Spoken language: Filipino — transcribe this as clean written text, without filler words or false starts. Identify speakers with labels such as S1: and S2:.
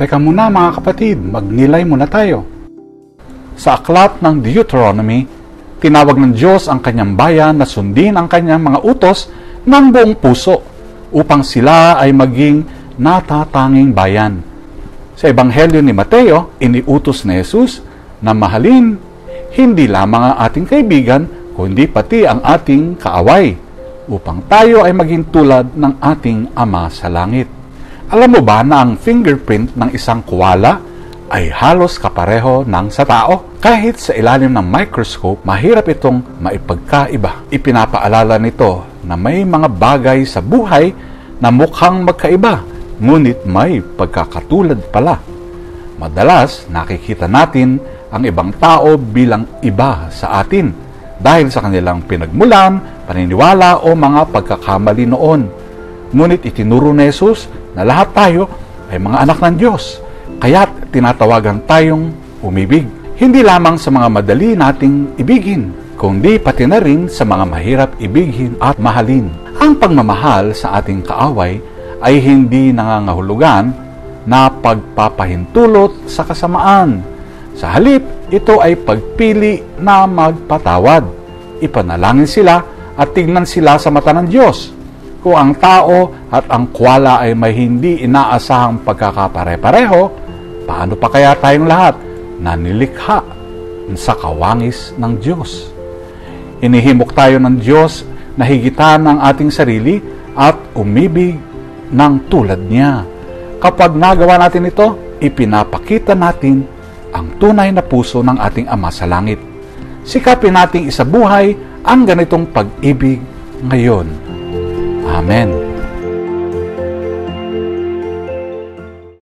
S1: Teka muna mga kapatid, magnilay muna tayo. Sa aklat ng Deuteronomy, tinawag ng Diyos ang kanyang bayan na sundin ang kanyang mga utos ng buong puso upang sila ay maging natatanging bayan. Sa Ebanghelyo ni Mateo, iniutos ni Jesus na mahalin hindi lamang ang ating kaibigan, kundi pati ang ating kaaway, upang tayo ay maging tulad ng ating Ama sa langit. Alam mo ba na ang fingerprint ng isang koala ay halos kapareho ng sa tao? Kahit sa ilalim ng microscope, mahirap itong maipagkaiba. Ipinapaalala nito na may mga bagay sa buhay na mukhang magkaiba, ngunit may pagkakatulad pala. Madalas, nakikita natin ang ibang tao bilang iba sa atin dahil sa kanilang pinagmulan, paniniwala o mga pagkakamali noon. Ngunit itinuro ni Jesus na lahat tayo ay mga anak ng Diyos, kaya't tinatawagan tayong umibig. Hindi lamang sa mga madali nating ibigin, kundi pati na rin sa mga mahirap ibigin at mahalin. Ang pagmamahal sa ating kaaway ay hindi nangangahulugan na pagpapahintulot sa kasamaan. Sa halip, ito ay pagpili na magpatawad. Ipanalangin sila at tignan sila sa mata ng Diyos. Kung ang tao at ang koala ay may hindi inaasahang pagkakapare-pareho, paano pa kaya tayong lahat na nilikha sa kawangis ng Diyos? Inihimok tayo ng Diyos na higitan ang ating sarili at umibig ng tulad niya. Kapag nagawa natin ito, ipinapakita natin ang tunay na puso ng ating Ama sa langit. Sikapin nating isabuhay ang ganitong pag-ibig ngayon. Amen.